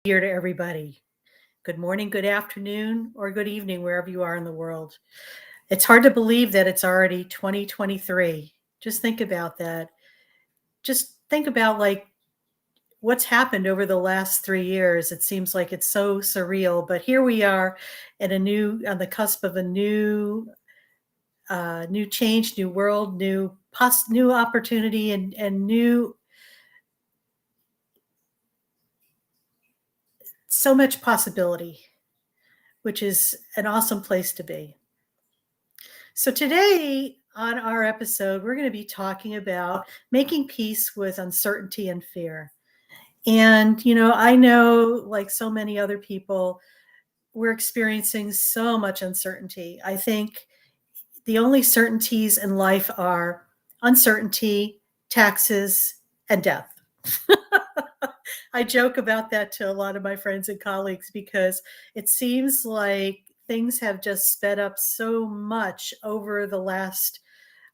Year to everybody. Good morning, good afternoon, or good evening, wherever you are in the world. It's hard to believe that it's already 2023. Just think about that. Just think about what's happened over the last 3 years. It seems like it's so surreal, but here we are on the cusp of a new change, new world, new opportunity, and new so much possibility, which is an awesome place to be. So, today on our episode, we're going to be talking about making peace with uncertainty and fear. And, I know, like so many other people, we're experiencing so much uncertainty. I think the only certainties in life are uncertainty, taxes, and death. I joke about that to a lot of my friends and colleagues because it seems like things have just sped up so much over the last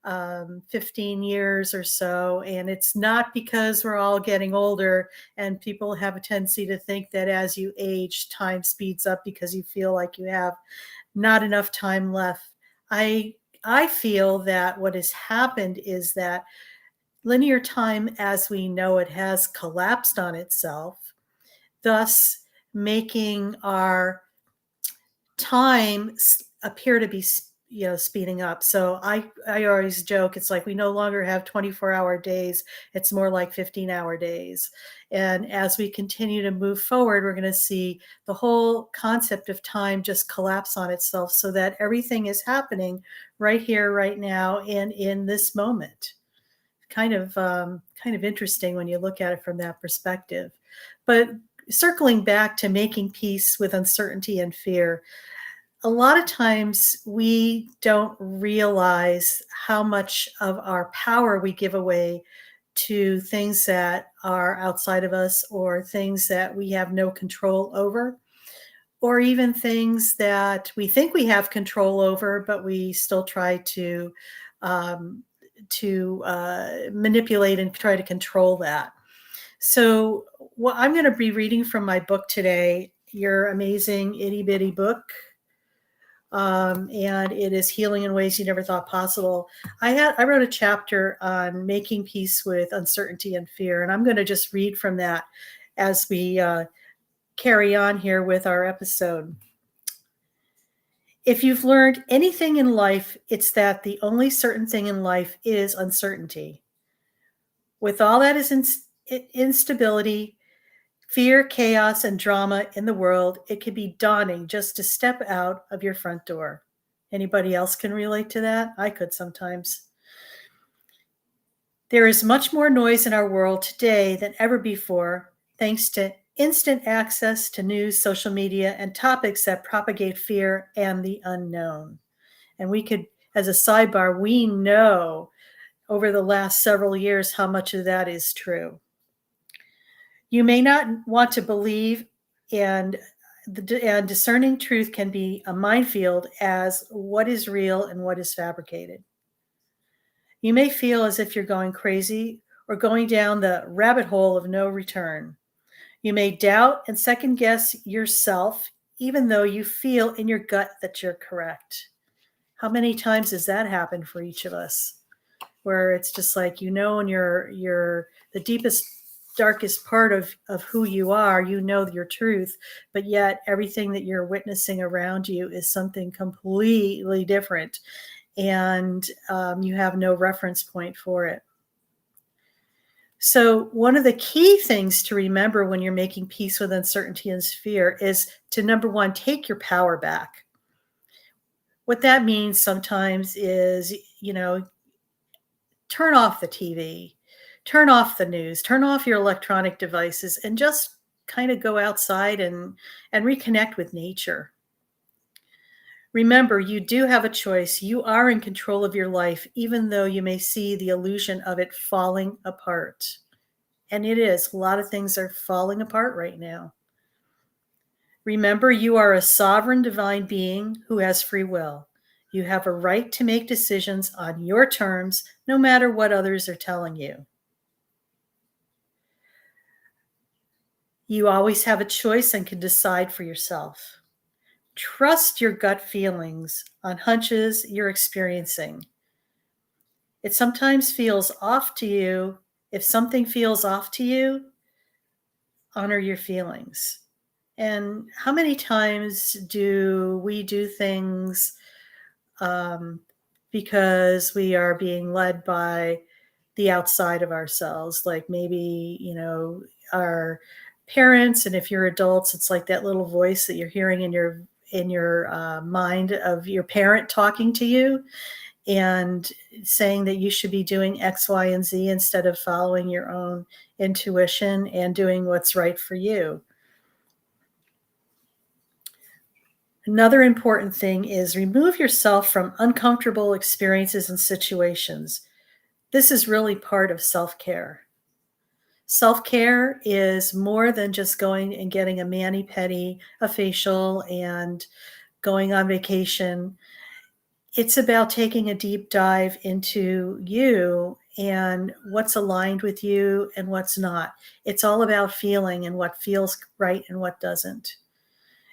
15 years or so. And it's not because we're all getting older and people have a tendency to think that as you age, time speeds up because you feel like you have not enough time left. I feel that what has happened is that linear time as we know it has collapsed on itself, thus making our time appear to be speeding up. So I always joke, it's like we no longer have 24-hour days, it's more like 15-hour days. And as we continue to move forward, we're going to see the whole concept of time just collapse on itself so that everything is happening right here, right now, and in this moment. Kind of interesting when you look at it from that perspective. But circling back to making peace with uncertainty and fear, a lot of times we don't realize how much of our power we give away to things that are outside of us, or things that we have no control over, or even things that we think we have control over, but we still try um, to manipulate and try to control that. So, what I'm going to be reading from my book today, Your Amazing Itty Bitty Book, and it is Healing in Ways You Never Thought Possible. I wrote a chapter on making peace with uncertainty and fear, and I'm going to just read from that as we carry on here with our episode. If you've learned anything in life, it's that the only certain thing in life is uncertainty. With all that is instability, fear, chaos, and drama in the world, it can be daunting just to step out of your front door. Anybody else can relate to that? I could sometimes. There is much more noise in our world today than ever before, thanks to instant access to news, social media, and topics that propagate fear and the unknown. And we could, as a sidebar, we know over the last several years how much of that is true. You may not want to believe, and discerning truth can be a minefield as what is real and what is fabricated. You may feel as if you're going crazy or going down the rabbit hole of no return. You may doubt and second guess yourself, even though you feel in your gut that you're correct. How many times has that happened for each of us? Where it's just like, in you're the deepest, darkest part of who you are, your truth, but yet everything that you're witnessing around you is something completely different, and you have no reference point for it. So one of the key things to remember when you're making peace with uncertainty and fear is to, number one, take your power back. What that means sometimes is, turn off the TV, turn off the news, turn off your electronic devices, and just kind of go outside and reconnect with nature. Remember, you do have a choice. You are in control of your life, even though you may see the illusion of it falling apart. And it is. A lot of things are falling apart right now. Remember, you are a sovereign divine being who has free will. You have a right to make decisions on your terms, no matter what others are telling you. You always have a choice and can decide for yourself. Trust your gut feelings on hunches you're experiencing. It sometimes feels off to you. If something feels off to you, honor your feelings. And how many times do we do things um, because we are being led by the outside of ourselves? Like maybe, our parents, and if you're adults, it's like that little voice that you're hearing in your mind of your parent talking to you and saying that you should be doing X, Y, and Z instead of following your own intuition and doing what's right for you. Another important thing is remove yourself from uncomfortable experiences and situations. This is really part of self-care. Self-care is more than just going and getting a mani-pedi, a facial, and going on vacation. It's about taking a deep dive into you and what's aligned with you and what's not. It's all about feeling and what feels right and what doesn't.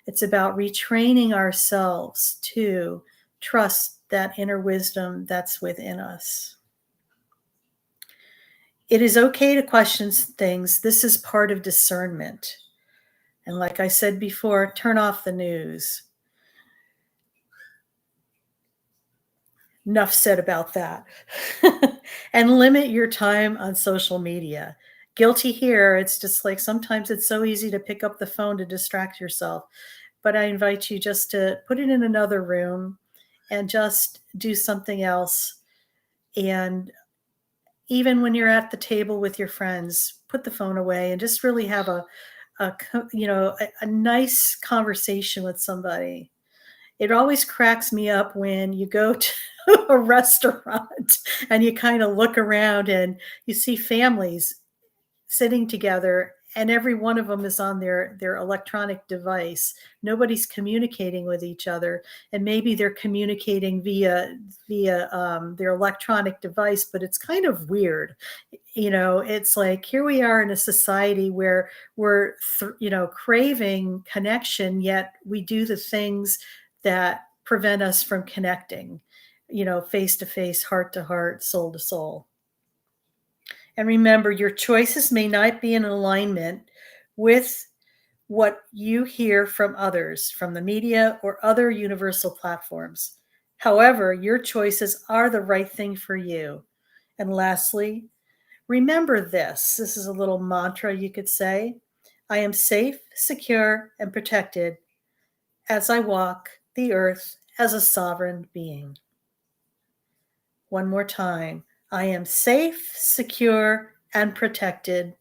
It's about retraining ourselves to trust that inner wisdom that's within us. It is okay to question things. This is part of discernment. And like I said before, turn off the news. Enough said about that. And limit your time on social media. Guilty here. It's just like sometimes it's so easy to pick up the phone to distract yourself. But I invite you just to put it in another room and just do something else. And even when you're at the table with your friends, put the phone away and just really have a nice conversation with somebody. It always cracks me up when you go to a restaurant and you kind of look around and you see families sitting together and every one of them is on their electronic device. Nobody's communicating with each other, and maybe they're communicating via their electronic device, but it's kind of weird. It's like here we are in a society where we're craving connection, yet we do the things that prevent us from connecting, face to face, heart to heart, soul to soul. And remember, your choices may not be in alignment with what you hear from others, from the media or other universal platforms. However, your choices are the right thing for you. And lastly, remember this. This is a little mantra you could say. I am safe, secure, and protected as I walk the earth as a sovereign being. One more time. I am safe, secure, and protected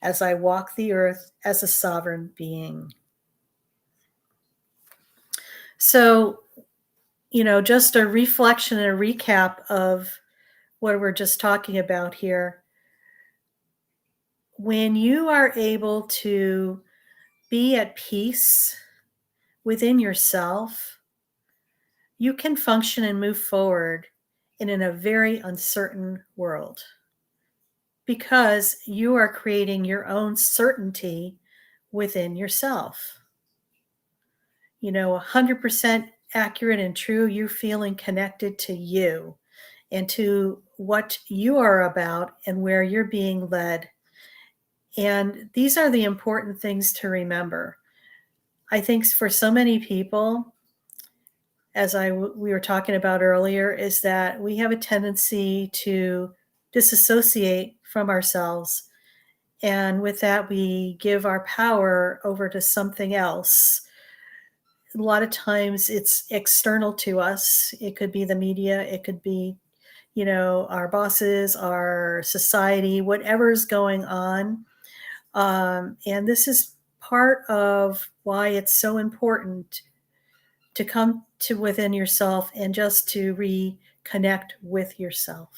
as I walk the earth as a sovereign being. So, just a reflection and a recap of what we're just talking about here. When you are able to be at peace within yourself, you can function and move forward in a very uncertain world because you are creating your own certainty within yourself. 100% accurate and true, you're feeling connected to you and to what you are about and where you're being led. And these are the important things to remember. I think for so many people, as we were talking about earlier, is that we have a tendency to disassociate from ourselves. And with that, we give our power over to something else. A lot of times it's external to us. It could be the media, it could be, our bosses, our society, whatever's going on. And this is part of why it's so important to come to within yourself and just to reconnect with yourself.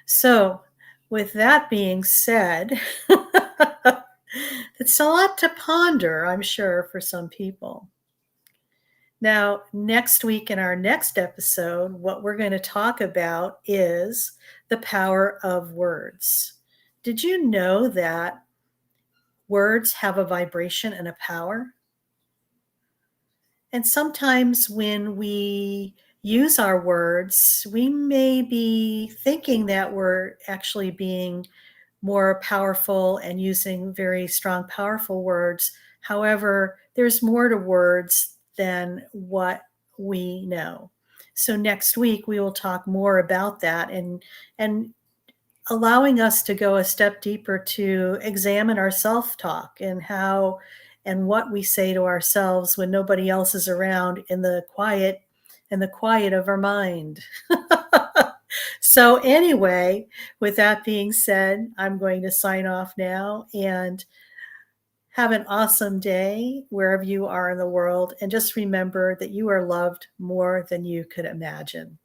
So, with that being said, it's a lot to ponder, I'm sure, for some people. Now, next week in our next episode, what we're going to talk about is the power of words. Did you know that words have a vibration and a power. And sometimes when we use our words, we may be thinking that we're actually being more powerful and using very strong, powerful words. However, there's more to words than what we know. So next week we will talk more about that and allowing us to go a step deeper to examine our self-talk and how and what we say to ourselves when nobody else is around in the quiet of our mind. So anyway, with that being said, I'm going to sign off now and have an awesome day wherever you are in the world. And just remember that you are loved more than you could imagine.